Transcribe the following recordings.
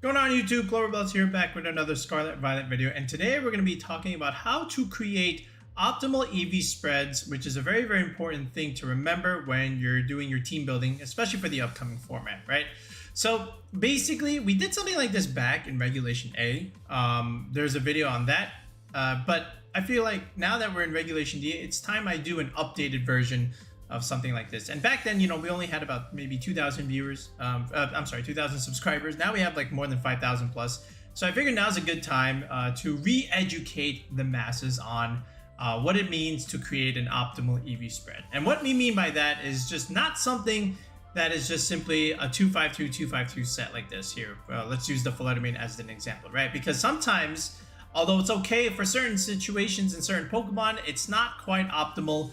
Going on YouTube, Cloverbelts here, back with another Scarlet Violet video, and today we're going to be talking about how to create optimal EV spreads, which is a very important thing to remember when you're doing your team building, especially for the upcoming format, right? So basically, we did something like this back in Regulation A. There's a video on that, but I feel like now that we're in Regulation D, it's time I do an updated version of something like this. And back then, you know, we only had about maybe 2,000 viewers. 2,000 subscribers. Now we have like more than 5,000 plus. So I figured now's a good time to re-educate the masses on what it means to create an optimal EV spread. And what we mean by that is just not something that is just simply a 252-252 set like this here. Let's use the Flutter as an example, right? Because sometimes, although it's okay for certain situations and certain Pokemon, it's not quite optimal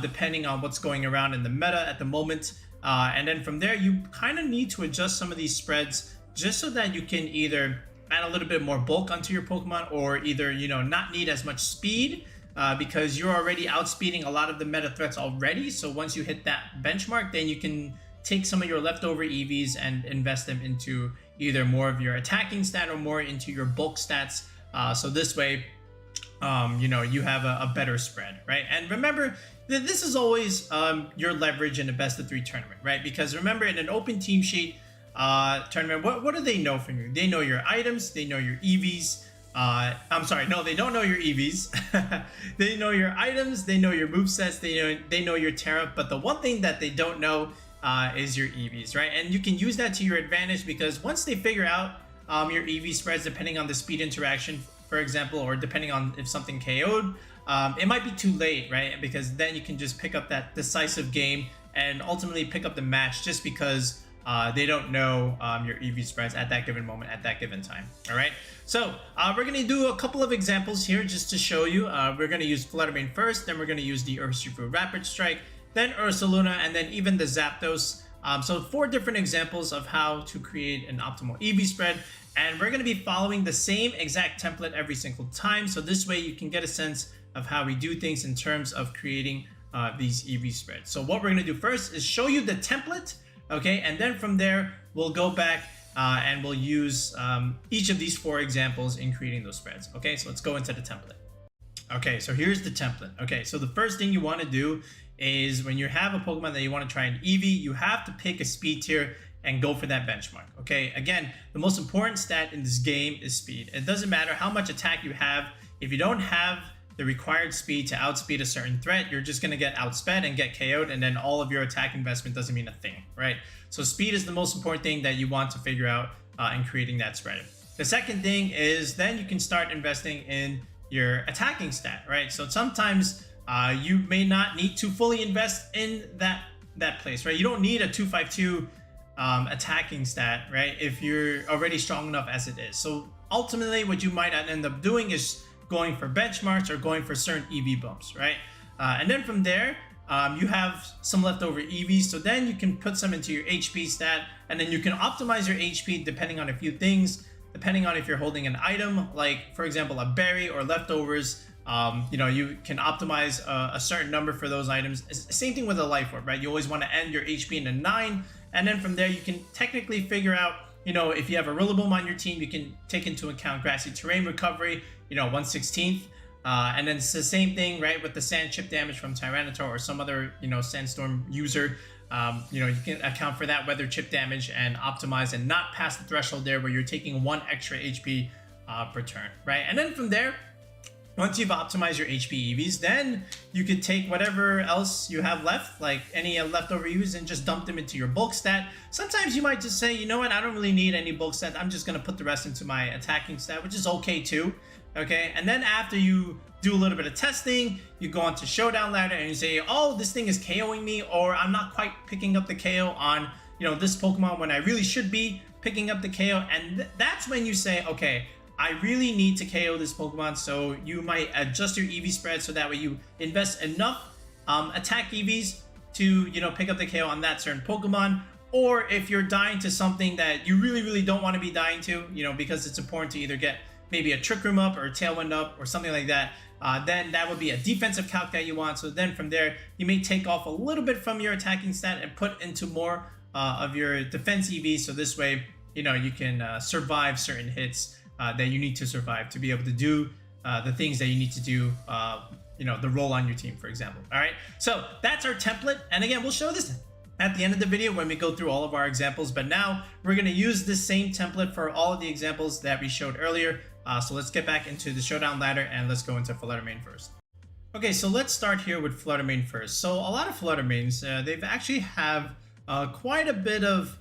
depending on what's going around in the meta at the moment. And then from there, you kind of need to adjust some of these spreads just so that you can either add a little bit more bulk onto your Pokemon, or either, you know, not need as much speed because you're already outspeeding a lot of the meta threats already. So once you hit that benchmark, then you can take some of your leftover EVs and invest them into either more of your attacking stat or more into your bulk stats. So this way, you know, you have a better spread, right? And remember that this is always your leverage in a best of 3 tournament, right? Because remember, in an open team sheet tournament, what do they know from you? They know your items, they know your EVs. I'm sorry, no, they don't know your EVs. They know your items, they know your movesets, they know your Terra, but the one thing that they don't know is your EVs, right? And you can use that to your advantage, because once they figure out your EV spreads, depending on the speed interaction, for example, or depending on if something KO'd, it might be too late, right? Because then you can just pick up that decisive game and ultimately pick up the match, just because they don't know your EV spreads at that given moment, at that given time. All right, so we're going to do a couple of examples here just to show you. We're going to use Flutter first, then we're going to use the Urshifu-Rapid Strike, then Ursaluna, and then even the Zapdos. So 4 different examples of how to create an optimal EV spread. And we're going to be following the same exact template every single time. So this way you can get a sense of how we do things in terms of creating these EV spreads. So what we're going to do first is show you the template, okay? And then from there, we'll go back and we'll use each of these 4 examples in creating those spreads. Okay, so let's go into the template. Okay, so here's the template. Okay, so the first thing you want to do is when you have a Pokemon that you want to try an EV, you have to pick a speed tier and go for that benchmark. Okay, again, the most important stat in this game is speed. It doesn't matter how much attack you have. If you don't have the required speed to outspeed a certain threat, you're just going to get outsped and get KO'd, and then all of your attack investment doesn't mean a thing, right? So speed is the most important thing that you want to figure out in creating that spread. The second thing is then you can start investing in your attacking stat, right? So sometimes you may not need to fully invest in that place, right? You don't need a 252 attacking stat, right, if you're already strong enough as it is. So ultimately what you might end up doing is going for benchmarks or going for certain EV bumps, right? And then from there, you have some leftover EVs, so then you can put some into your HP stat, and then you can optimize your HP depending on a few things, depending on if you're holding an item, like for example a berry or leftovers. You know, you can optimize a certain number for those items. Same thing with a life orb, right? You always want to end your HP in a 9, and then from there you can technically figure out, you know, if you have a Rillaboom on your team, you can take into account grassy terrain recovery, you know, 1/16. And then it's the same thing, right, with the sand chip damage from Tyranitar or some other, you know, sandstorm user. You know, you can account for that weather chip damage and optimize and not pass the threshold there where you're taking 1 extra HP per turn, right? And then from there, once you've optimized your HP EVs, then you could take whatever else you have left, like any leftover EVs, and just dump them into your bulk stat. Sometimes you might just say, you know what, I don't really need any bulk stat. I'm just going to put the rest into my attacking stat, which is okay too. Okay, and then after you do a little bit of testing, you go onto Showdown Ladder and you say, oh, this thing is KOing me, or I'm not quite picking up the KO on, you know, this Pokemon when I really should be picking up the KO. And that's when you say, okay, I really need to KO this Pokemon. So you might adjust your EV spread so that way you invest enough attack EVs to, you know, pick up the KO on that certain Pokemon. Or if you're dying to something that you really don't want to be dying to, you know, because it's important to either get maybe a Trick Room up or a Tailwind up or something like that, then that would be a defensive calc that you want. So then from there, you may take off a little bit from your attacking stat and put into more of your defense EV. So this way you can survive certain hits that you need to survive to be able to do the things that you need to do, the role on your team, for example. All right, so that's our template. And again, we'll show this at the end of the video when we go through all of our examples, but now we're going to use this same template for all of the examples that we showed earlier. So let's get back into the showdown ladder and let's go into Flutter main first. Okay, so let's start here with Flutter main first. So a lot of Flutter mains, they've actually have quite a bit of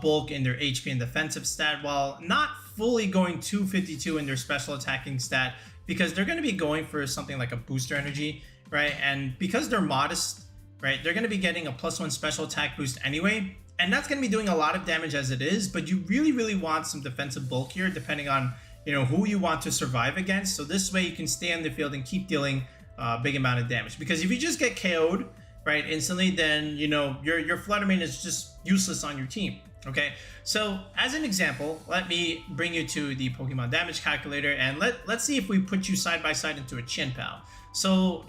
bulk in their HP and defensive stat, while not fully going 252 in their special attacking stat, because they're going to be going for something like a booster energy, right? And because they're modest, right, they're going to be getting a +1 special attack boost anyway, and that's going to be doing a lot of damage as it is, but you really want some defensive bulk here depending on who you want to survive against. So this way you can stay on the field and keep dealing a big amount of damage, because if you just get KO'd right instantly, then your Flutter main is just useless on your team. Okay, so as an example, let me bring you to the Pokemon damage calculator, and let's see if we put you side by side into a Chien-Pao. So,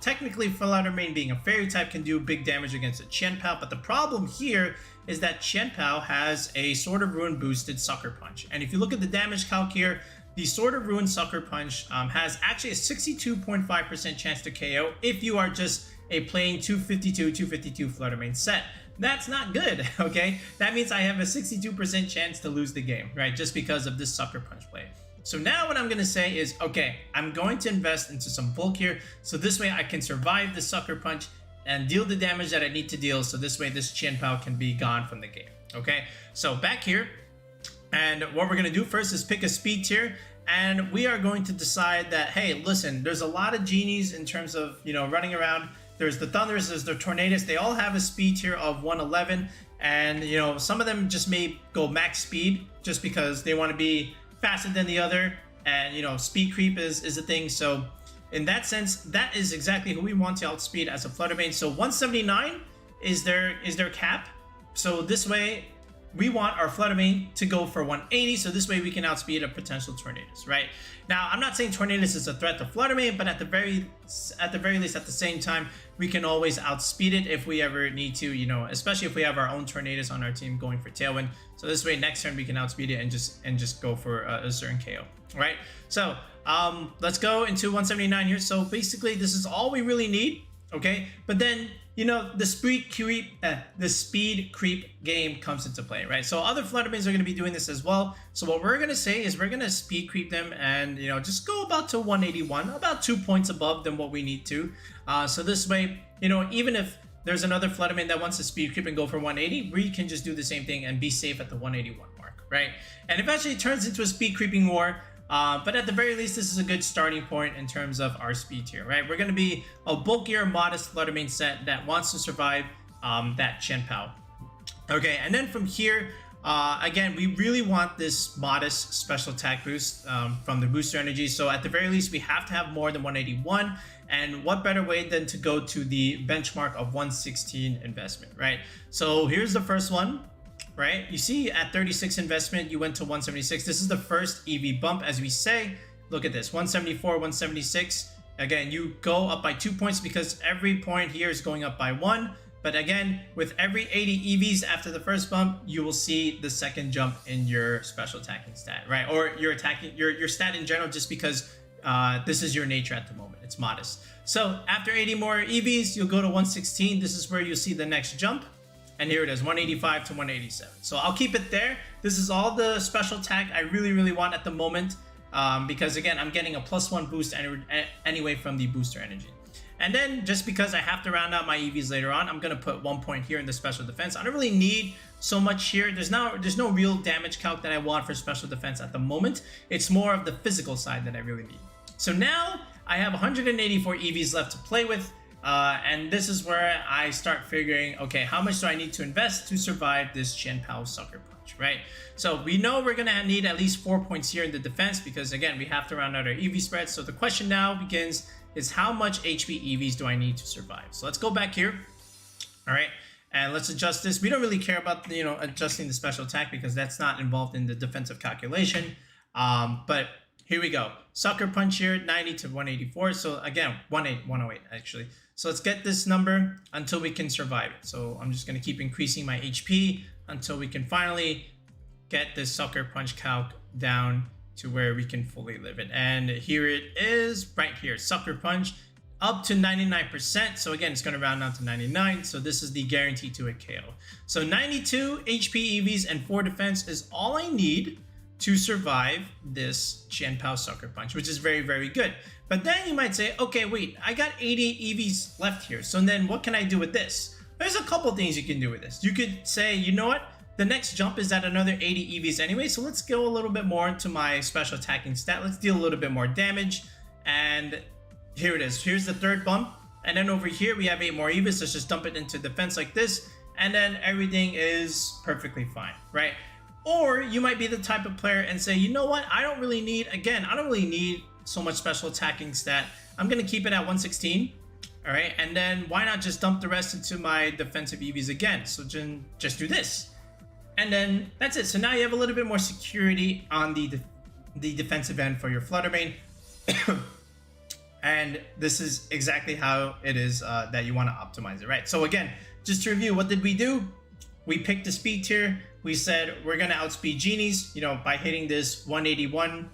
technically Flutter main being a fairy type can do big damage against a Chien-Pao, but the problem here is that Chien-Pao has a Sword of Ruin boosted Sucker Punch. And if you look at the damage calc here, the Sword of Ruin Sucker Punch has actually a 62.5% chance to KO if you are just a plain 252 Flutter main set. That's not good, okay? That means I have a 62% chance to lose the game, right? Just because of this Sucker Punch play. So now what I'm going to say is, okay, I'm going to invest into some bulk here, so this way I can survive the Sucker Punch and deal the damage that I need to deal, so this way this Chien-Pao can be gone from the game, okay? So back here, and what we're going to do first is pick a speed tier, and we are going to decide that, hey, listen, there's a lot of genies in terms of, running around. There's the Thunders, there's the Tornadus, they all have a speed tier of 111, and, some of them just may go max speed just because they want to be faster than the other, and speed creep is a thing. So in that sense, that is exactly who we want to outspeed as a Flutter main. So 179 is their cap. So this way we want our Flutter main to go for 180, so this way we can outspeed a potential Tornadus, right? Now, I'm not saying Tornadus is a threat to Flutter main, but at the very least, at the same time, we can always outspeed it if we ever need to, especially if we have our own Tornadus on our team going for Tailwind. So this way, next turn we can outspeed it and just go for a certain KO, right? So let's go into 179 here. So basically, this is all we really need, okay? But then, the speed creep game comes into play, right? So other Flutter mains are going to be doing this as well. So what we're going to say is we're going to speed creep them and, just go about to 181, about 2 points above than what we need to. So this way, even if there's another Flutter main that wants to speed creep and go for 180, we can just do the same thing and be safe at the 181 mark, right? And eventually it turns into a speed creeping war. But at the very least, this is a good starting point in terms of our speed tier, right? We're going to be a bulkier, modest Flutter main set that wants to survive that Chien-Pao. Okay, and then from here, again, we really want this modest special attack boost from the booster energy. So at the very least, we have to have more than 181. And what better way than to go to the benchmark of 116 investment, right? So here's the first one. Right, you see at 36 investment you went to 176. This is the first EV bump, as we say. Look at this, 174, 176. Again, you go up by 2 points because every point here is going up by 1. But again, with every 80 EVs after the first bump, you will see the second jump in your special attacking stat, right? Or your attacking your stat in general, just because this is your nature at the moment. It's modest. So after 80 more EVs, you'll go to 116. This is where you'll see the next jump. And here it is, 185 to 187. So I'll keep it there. This is all the special attack I really want at the moment, because again, I'm getting a +1 boost anyway from the booster energy. And then just because I have to round out my EVs later on, I'm going to put 1 point here in the special defense. I don't really need so much here. There's no real damage calc that I want for special defense at the moment. It's more of the physical side that I really need. So now I have 184 EVs left to play with. And this is where I start figuring, okay, how much do I need to invest to survive this Chien-Pao Sucker Punch, right? So we know we're going to need at least 4 points here in the defense because, again, we have to round out our EV spread. So the question now begins is how much HP EVs do I need to survive? So let's go back here, all right? And let's adjust this. We don't really care about, adjusting the special attack because that's not involved in the defensive calculation. But here we go. Sucker Punch here, 90 to 184. So again, 108 actually. So let's get this number until we can survive it. So I'm just going to keep increasing my HP until we can finally get this Sucker Punch calc down to where we can fully live it. And here it is right here, Sucker Punch up to 99%. So again, it's going to round down to 99. So this is the guarantee to a KO. So 92 HP EVs and 4 defense is all I need to survive this Qianpao Sucker Punch, which is very, very good. But then you might say, okay, wait, I got 88 EVs left here. So then what can I do with this? There's a couple things you can do with this. You could say, you know what? The next jump is at another 80 EVs anyway. So let's go a little bit more into my special attacking stat. Let's deal a little bit more damage. And here it is. Here's the third bump. And then over here, we have 8 more EVs. Let's just dump it into defense like this. And then everything is perfectly fine, right? Or you might be the type of player and say, you know what? I don't really need so much special attacking stat. I'm going to keep it at 116. All right. And then why not just dump the rest into my defensive EVs again? So just do this. And then that's it. So now you have a little bit more security on the defensive end for your Flutter main. And this is exactly how it is that you want to optimize it, right? So again, just to review, what did we do? We picked the speed tier. We said we're going to outspeed genies, you know, by hitting this 181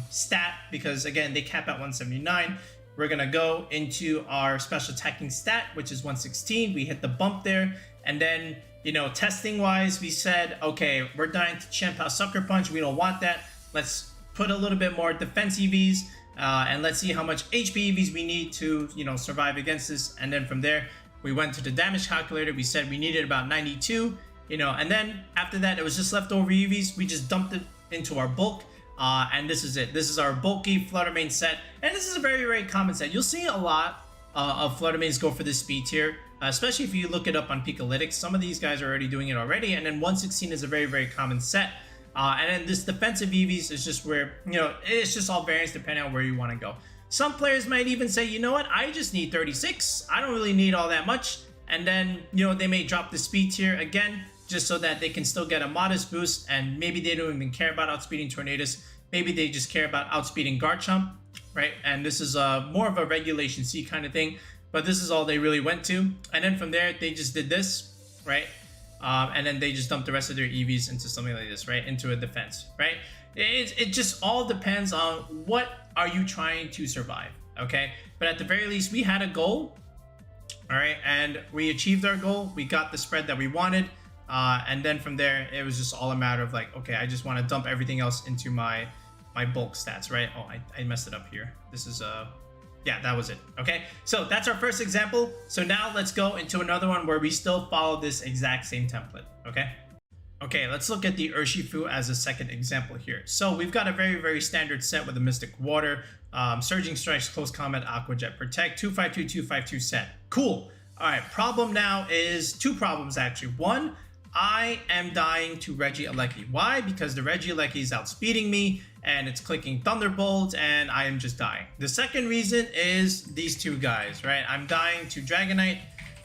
stat, because again, they cap at 179. We're going to go into our special attacking stat, which is 116. We hit the bump there. And then, you know, testing wise, we said, okay, we're dying to Qianpao Sucker Punch. We don't want that. Let's put a little bit more defense EVs. And let's see how much HP EVs we need to, you know, survive against this. And then from there, we went to the damage calculator. We said we needed about 92, you know, and then after that, it was just leftover EVs. We just dumped it into our bulk. And this is it. This is our bulky Flutter main set. And this is a very, very common set. You'll see a lot of Flutter mains go for this speed tier, especially if you look it up on Peakalytics. Some of these guys are already doing it already. And then 116 is a very, very common set. And then this defensive EVs is just where, you know, it's just all variance depending on where you want to go. Some players might even say, you know what, I just need 36. I don't really need all that much. And then, you know, they may drop the speed tier again, just so that they can still get a modest boost. And maybe they don't even care about outspeeding Tornadus. Maybe they just care about outspeeding Garchomp, right? And this is more of a regulation C kind of thing. But this is all they really went to. And then from there, they just did this, right? And then they just dumped the rest of their EVs into something like this, right? Into a defense, right? It just all depends on what are you trying to survive, okay? But at the very least, we had a goal, all right? And we achieved our goal. We got the spread that we wanted. And then from there, it was just all a matter of like, okay, I just want to dump everything else into my bulk stats, right? Oh, I messed it up here. This is yeah, that was it. Okay, so that's our first example. So now let's go into another one where we still follow this exact same template. Okay, let's look at the Urshifu as a second example here. So we've got a very, very standard set with a Mystic Water, Surging Strikes, Close Combat, Aqua Jet, Protect, 252, 252 set. Cool. All right, problem now is two problems actually. One, I am dying to Regieleki. Why? Because the Regieleki is outspeeding me and it's clicking Thunderbolt and I am just dying. The second reason is these two guys, right? I'm dying to Dragonite,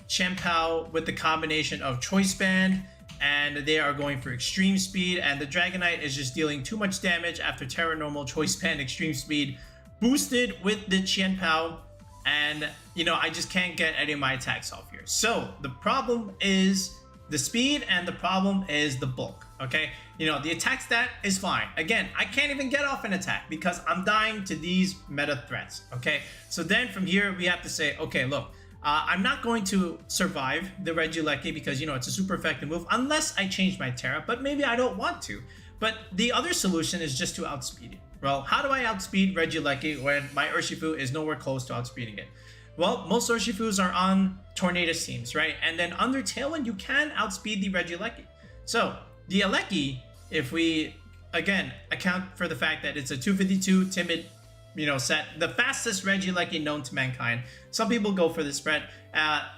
Qianpao with the combination of Choice Band, and they are going for extreme speed, and the Dragonite is just dealing too much damage after Terra Normal, Choice Band, extreme speed, boosted with the Qianpao, and you know, I just can't get any of my attacks off here. So the problem is the speed and the problem is the bulk, okay? You know, the attack stat is fine. Again, I can't even get off an attack because I'm dying to these meta threats, okay? So then from here, we have to say, okay, look, I'm not going to survive the Regieleki because, you know, it's a super effective move unless I change my Terra, but maybe I don't want to. But the other solution is just to outspeed it. Well, how do I outspeed Regieleki when my Urshifu is nowhere close to outspeeding it? Well, most Urshifus are on Tornadus teams, right? And then under Tailwind, you can outspeed the Regieleki. So the Eleki, if we, again, account for the fact that it's a 252 timid, you know, set, the fastest Regieleki known to mankind. Some people go for the spread.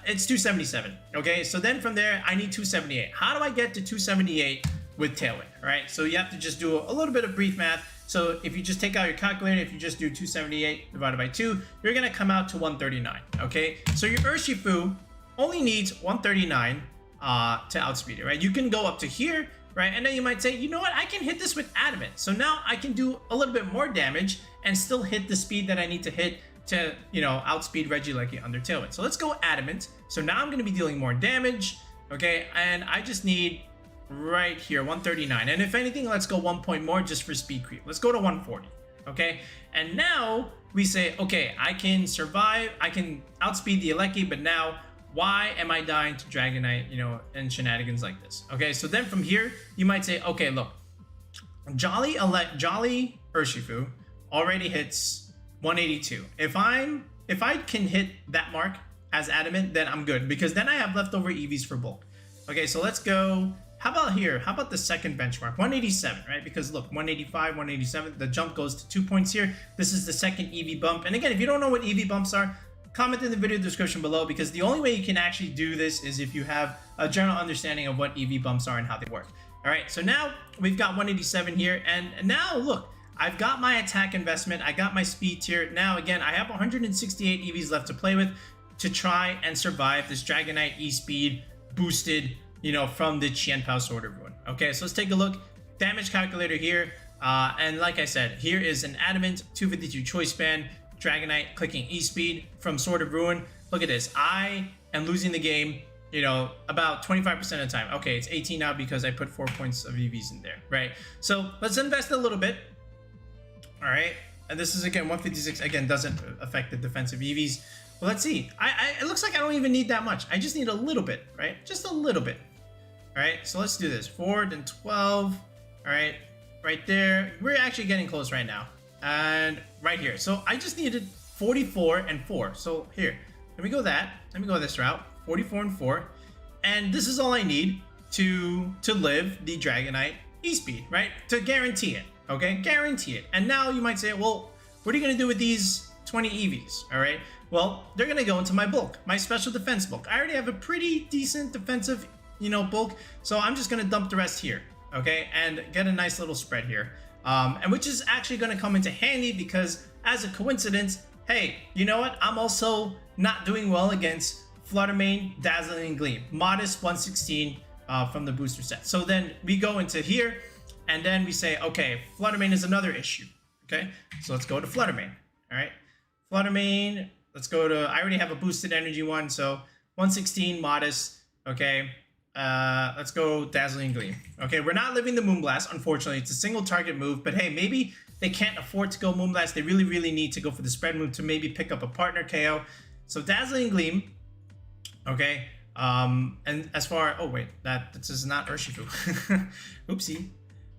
It's 277, okay? So then from there, I need 278. How do I get to 278 with Tailwind, right? So you have to just do a little bit of brief math. So if you just take out your calculator, if you just do 278 divided by 2, you're going to come out to 139, okay? So your Urshifu only needs 139 to outspeed it, right? You can go up to here, right? And then you might say, you know what? I can hit this with Adamant. So now I can do a little bit more damage and still hit the speed that I need to hit to, you know, outspeed Regieleki under Tailwind. So let's go Adamant. So now I'm going to be dealing more damage, okay? And I just need right here, 139. And if anything, let's go 1 point more just for speed creep. Let's go to 140. Okay, and now we say, okay, I can survive, I can outspeed the Aleki, but now why am I dying to Dragonite, you know, and shenanigans like this? Okay, so then from here, you might say, okay, look, Jolly Urshifu already hits 182. If I can hit that mark as adamant, then I'm good, because then I have leftover EVs for bulk. Okay, so let's go. How about here? How about the second benchmark? 187, right? Because look, 185, 187, the jump goes to 2 points here. This is the second EV bump. And again, if you don't know what EV bumps are, comment in the video description below, because the only way you can actually do this is if you have a general understanding of what EV bumps are and how they work. All right, so now we've got 187 here, and now look, I've got my attack investment, I got my speed tier. Now again, I have 168 EVs left to play with to try and survive this Dragonite E-Speed boosted, you know, from the Qianpao Sword of Ruin. Okay, so let's take a look. Damage calculator here, and like I said, here is an adamant 252 choice span Dragonite clicking E-Speed from Sword of Ruin. Look at this, I am losing the game, you know, about 25% of the time. Okay, it's 18 now because I put 4 points of EVs in there, right? So let's invest a little bit. All right, and this is again 156. Again, doesn't affect the defensive EVs. But let's see. It looks like I don't even need that much. I just need a little bit, right? Just a little bit. All right, so let's do this. 4, then 12. All right, right there. We're actually getting close right now. And right here. So I just needed 44 and 4. So here, let me go that. Let me go this route. 44 and 4. And this is all I need to live the Dragonite E-Speed, right? To guarantee it, okay? Guarantee it. And now you might say, well, what are you going to do with these 20 EVs, all right? Well, they're going to go into my bulk, my special defense bulk. I already have a pretty decent defensive, you know, bulk, so I'm just going to dump the rest here, okay? And get a nice little spread here. And which is actually going to come into handy because as a coincidence, hey, you know what? I'm also not doing well against Flutter main, Dazzling Gleam, modest 116 from the booster set. So then we go into here and then we say, okay, Flutter main is another issue, okay? So let's go to Flutter main, all right? Flutter main, let's go to, I already have a boosted energy one, so 116 modest, okay? Let's go Dazzling Gleam. Okay, we're not living the Moonblast, unfortunately. It's a single target move, but hey, maybe they can't afford to go Moonblast. They really, really need to go for the spread move to maybe pick up a partner KO. So Dazzling Gleam, okay. And as far, oh wait, this is not Urshifu. Oopsie.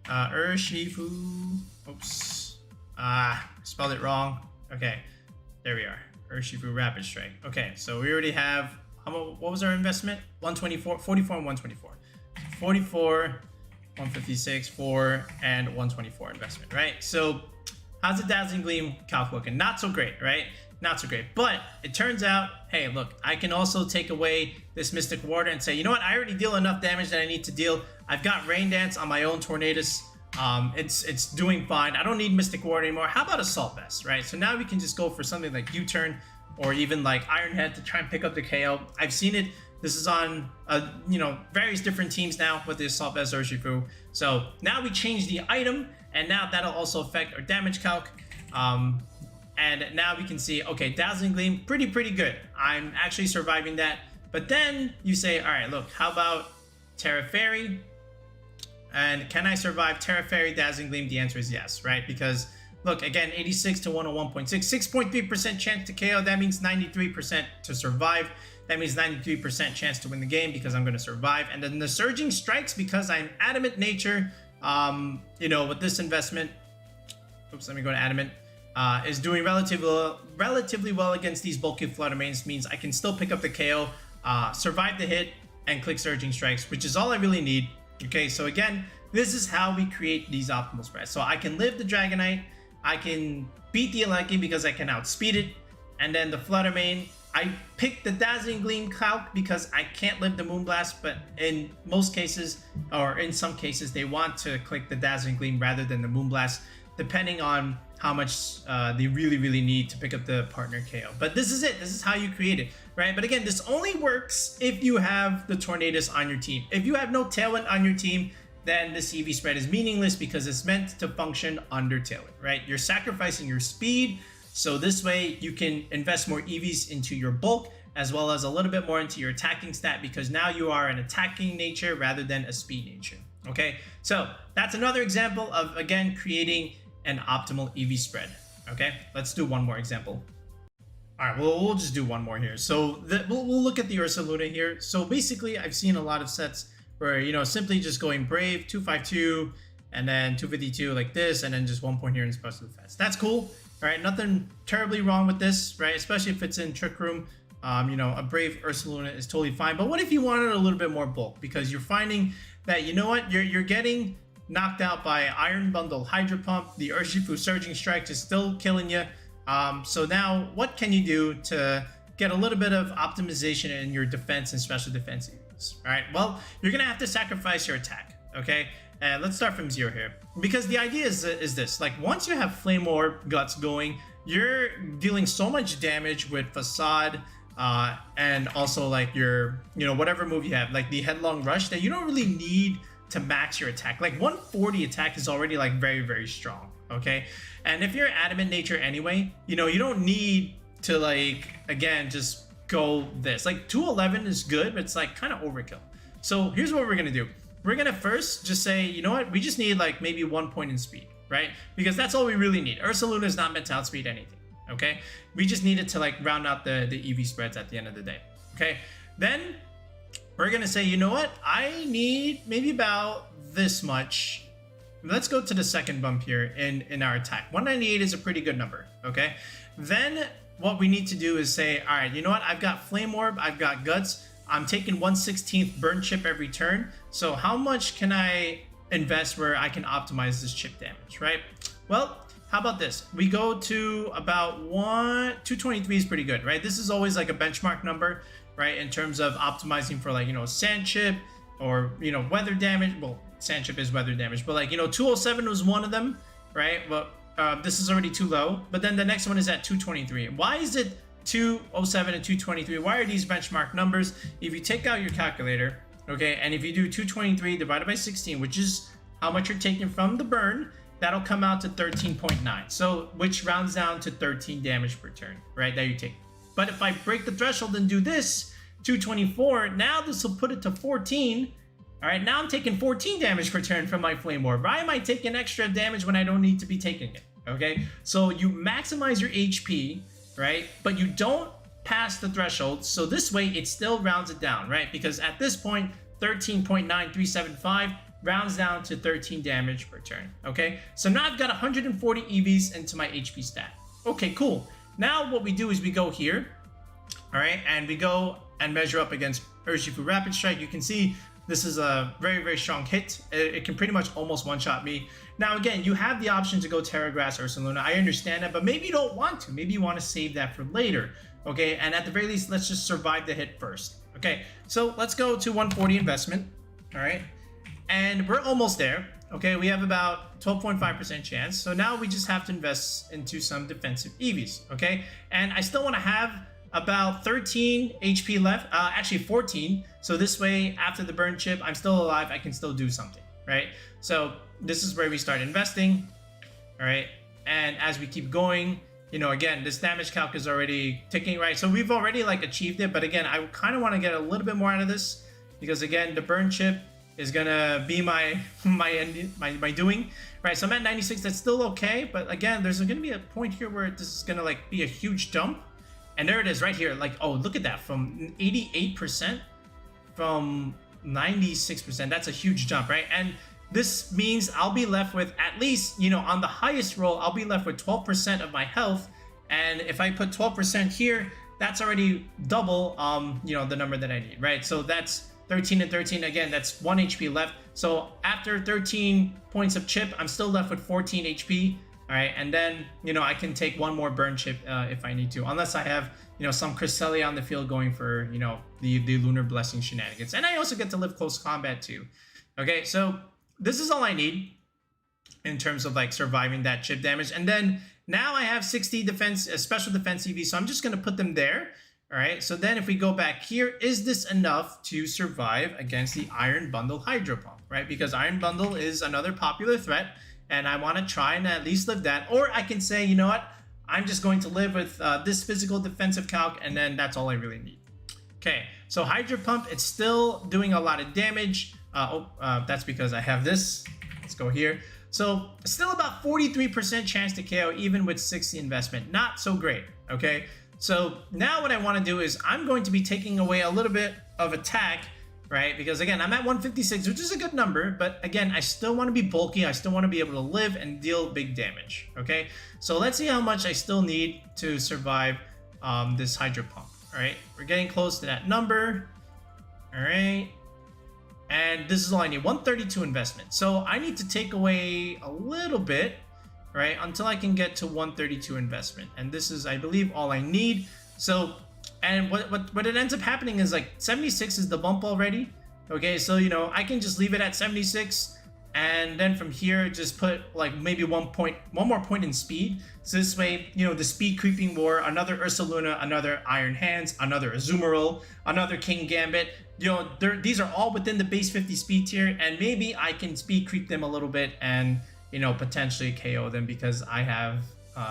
Urshifu, oops. Spelled it wrong. Okay, there we are. Urshifu-Rapid Strike. Okay, so we already have, what was our investment? 124, 44 and 124. 44, 156, 4, and 124 investment, right? So how's the Dazzling Gleam calc looking? Not so great, right? Not so great. But it turns out, hey, look, I can also take away this Mystic Water and say, you know what? I already deal enough damage that I need to deal. I've got Rain Dance on my own Tornadus. It's doing fine. I don't need Mystic Water anymore. How about Assault Vest, right? So now we can just go for something like U-Turn or even like Iron Head to try and pick up the KO. I've seen it. This is on, you know, various different teams now with the Assault Vest Urshifu. So now we change the item, and now that'll also affect our damage calc. And now we can see, okay, Dazzling Gleam, pretty good. I'm actually surviving that. But then you say, all right, look, how about Terra Fairy? And can I survive Terra Fairy, Dazzling Gleam? The answer is yes, right? Because look, again, 86 to 101.6, 6.3% chance to KO. That means 93% to survive. That means 93% chance to win the game because I'm going to survive. And then the Surging Strikes, because I'm Adamant Nature, you know, with this investment, oops, let me go to Adamant, is doing relatively well against these bulky Flutter mains, means I can still pick up the KO, survive the hit, and click Surging Strikes, which is all I really need. Okay, so again, this is how we create these optimal spreads. So I can live the Dragonite, I can beat the Aleki because I can outspeed it, and then the Flutter main, I pick the Dazzling Gleam calc because I can't live the Moonblast, but in most cases, or in some cases, they want to click the Dazzling Gleam rather than the Moonblast, depending on how much they really need to pick up the partner KO. But this is it. This is how you create it, right? But again, this only works if you have the Tornadus on your team. If you have no Tailwind on your team, then this EV spread is meaningless because it's meant to function under Tailwind, right? You're sacrificing your speed, so this way you can invest more EVs into your bulk as well as a little bit more into your attacking stat because now you are an attacking nature rather than a speed nature. Okay, so that's another example of, again, creating an optimal EV spread. Okay, let's do one more example. All right, we'll just do one more here. So we'll look at the Ursaluna here. So basically, I've seen a lot of sets where, you know, simply just going Brave, 252, and then 252 like this, and then just 1 point here in special defense. That's cool. All right, nothing terribly wrong with this, right? Especially if it's in Trick Room. You know, a Brave Ursaluna is totally fine. But what if you wanted a little bit more bulk? Because you're finding that, you know what, you're getting knocked out by Iron Bundle Hydro Pump. The Urshifu Surging Strike is still killing you. So now what can you do to get a little bit of optimization in your defense and special defense units? All right, well, you're gonna have to sacrifice your attack. Okay, and let's start from 0 here, because the idea is this: like, once you have Flame Orb Guts going, you're dealing so much damage with Facade, and also like your, you know, whatever move you have, like the Headlong Rush, that you don't really need to max your attack. Like 140 attack is already like very strong. Okay, and if you're Adamant Nature anyway, you know, you don't need to, like, again, just go this. Like 211 is good, but it's like kind of overkill. So here's what we're gonna do. We're gonna first just say, you know what, we just need like maybe 1 point in speed, right? Because that's all we really need. Ursaluna is not meant to outspeed anything. Okay, we just needed to like round out the EV spreads at the end of the day. Okay, then we're gonna say, you know what, I need maybe about this much. Let's go to the second bump here in our attack. 198 is a pretty good number. Okay, then what we need to do is say, all right, you know what, I've got Flame Orb, I've got Guts, I'm taking 1/16 burn chip every turn. So how much can I invest where I can optimize this chip damage, right? Well, how about this? We go to about 223 is pretty good, right? This is always like a benchmark number, right? In terms of optimizing for, like, you know, sand chip or, you know, weather damage. Well, sand chip is weather damage, but like, you know, 207 was one of them, right? Well, this is already too low, but then the next one is at 223. Why is it 207 and 223? Why are these benchmark numbers? If you take out your calculator, okay, and if you do 223 divided by 16, which is how much you're taking from the burn, that'll come out to 13.9. So, which rounds down to 13 damage per turn, right, that you take. But if I break the threshold and do this, 224, now this will put it to 14. All right, now I'm taking 14 damage per turn from my Flame Orb. Why am I taking extra damage when I don't need to be taking it? Okay, so you maximize your HP, right? But you don't pass the threshold. So this way it still rounds it down, right? Because at this point, 13.9375 rounds down to 13 damage per turn. Okay, so now I've got 140 EVs into my HP stat. Okay, cool. Now what we do is we go here, all right, and we go and measure up against Urshifu-Rapid Strike. You can see this is a very strong hit. It can pretty much almost one-shot me. Now, again, you have the option to go Terra Grass or Ursaluna. I understand that, but maybe you don't want to. Maybe you want to save that for later, okay? And at the very least, let's just survive the hit first. Okay, so let's go to 140 investment, all right? And we're almost there, okay? We have about 12.5% chance. So now we just have to invest into some defensive EVs, okay? And I still want to have about 13 HP left, actually 14. So this way, after the burn chip, I'm still alive. I can still do something, right? So this is where we start investing, all right? And as we keep going, you know, again, this damage calc is already ticking, right? So we've already like achieved it, but again, I kind of want to get a little bit more out of this because again, the burn chip is gonna be my doing, right? So I'm at 96. That's still okay, but again, there's gonna be a point here where this is gonna like be a huge jump. And there it is right here. Like, oh, look at that, from 88% from 96%. That's a huge jump, right? And this means I'll be left with at least, you know, on the highest roll, I'll be left with 12% of my health. And if I put 12% here, that's already double, you know, the number that I need, right? So that's 13 and 13. Again, that's 1 HP left. So after 13 points of chip, I'm still left with 14 HP. All right, and then, you know, I can take one more burn chip if I need to, unless I have, you know, some Cresselia on the field going for, you know, the Lunar Blessing shenanigans. And I also get to live close combat too. Okay, so this is all I need in terms of like surviving that chip damage. And then now I have 60 defense, special defense EV, so I'm just going to put them there. All right, so then if we go back here, is this enough to survive against the Iron Bundle Hydro Pump, right? Because Iron Bundle is another popular threat. And I want to try and at least live that. Or I can say, you know what? I'm just going to live with this physical defensive calc, and then that's all I really need. Okay, so Hydro Pump, it's still doing a lot of damage. That's because I have this. Let's go here. So still about 43% chance to KO even with 60 investment. Not so great, okay? So now what I want to do is I'm going to be taking away a little bit of attack, right? Because again, I'm at 156, which is a good number, but again, I still want to be bulky. I still want to be able to live and deal big damage, okay? So let's see how much I still need to survive this Hydro Pump, all right? We're getting close to that number, all right? And this is all I need, 132 investment. So I need to take away a little bit, right, until I can get to 132 investment. And this is, I believe, all I need. So, and what it ends up happening is like 76 is the bump already. Okay, so, you know, I can just leave it at 76. And then from here, just put like maybe one more point in speed. So this way, you know, the speed creeping war, another Ursaluna, another Iron Hands, another Azumarill, another King Gambit. You know, these are all within the base 50 speed tier, and maybe I can speed creep them a little bit and, you know, potentially KO them because I have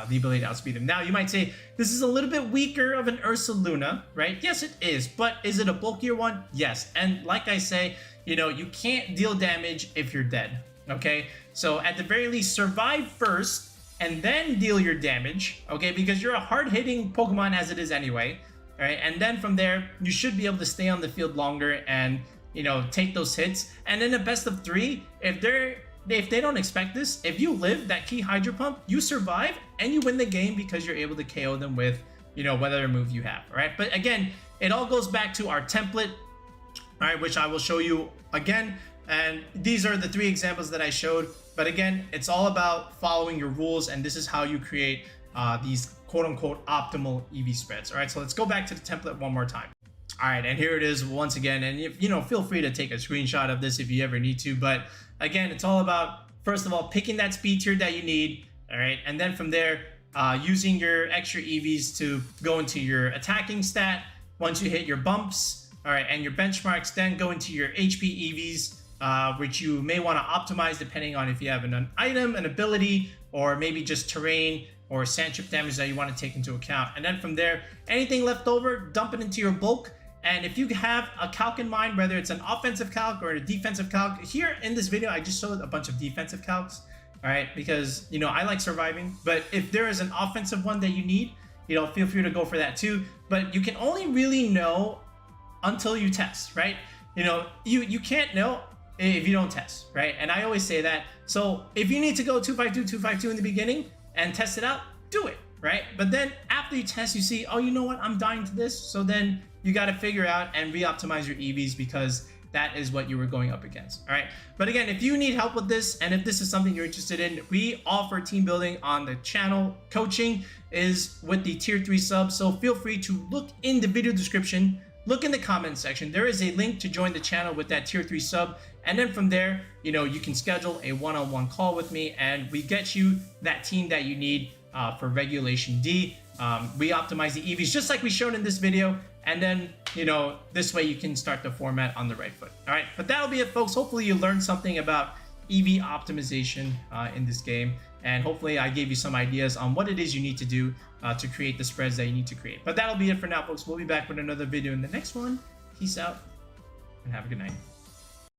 the ability to outspeed them. Now, you might say, this is a little bit weaker of an Ursaluna, right? Yes, it is. But is it a bulkier one? Yes. And like I say, you know, you can't deal damage if you're dead, okay? So at the very least, survive first and then deal your damage, okay? Because you're a hard-hitting Pokemon as it is anyway, all right? And then from there, you should be able to stay on the field longer and, you know, take those hits. And in a best of 3, if they don't expect this, if you live that key Hydro Pump, you survive and you win the game because you're able to KO them with, you know, whatever move you have, all right? But again, it all goes back to our template, all right, which I will show you again. And these are the 3 examples that I showed. But again, it's all about following your rules, and this is how you create these quote-unquote optimal EV spreads. All right, so let's go back to the template one more time. All right, and here it is once again. And if, you know, feel free to take a screenshot of this if you ever need to. But again, it's all about, first of all, picking that speed tier that you need. All right, and then from there, using your extra EVs to go into your attacking stat once you hit your bumps. All right, and your benchmarks, then go into your HP EVs, which you may want to optimize depending on if you have an item, an ability, or maybe just terrain or sand chip damage that you want to take into account. And then from there, anything left over, dump it into your bulk. And if you have a calc in mind, whether it's an offensive calc or a defensive calc, here in this video, I just showed a bunch of defensive calcs, all right, because, you know, I like surviving. But if there is an offensive one that you need, you know, feel free to go for that too. But you can only really know until you test, right? You know, you can't know if you don't test, right? And I always say that. So if you need to go 252 in the beginning and test it out, do it, right? But then after you test, you see, oh, you know what? I'm dying to this. So then you got to figure out and re-optimize your EVs because that is what you were going up against, all right? But again, if you need help with this and if this is something you're interested in, we offer team building on the channel. Coaching is with the tier 3 subs. So feel free to look in the video description. Look in the comments section. There is a link to join the channel with that tier 3 sub. And then from there, you know, you can schedule a one-on-one call with me and we get you that team that you need for Regulation D. We optimize the EVs just like we showed in this video. And then, you know, this way you can start the format on the right foot. All right, but that'll be it, folks. Hopefully you learned something about EV optimization in this game. And hopefully I gave you some ideas on what it is you need to do to create the spreads that you need to create. But that'll be it for now, folks. We'll be back with another video in the next one. Peace out and have a good night.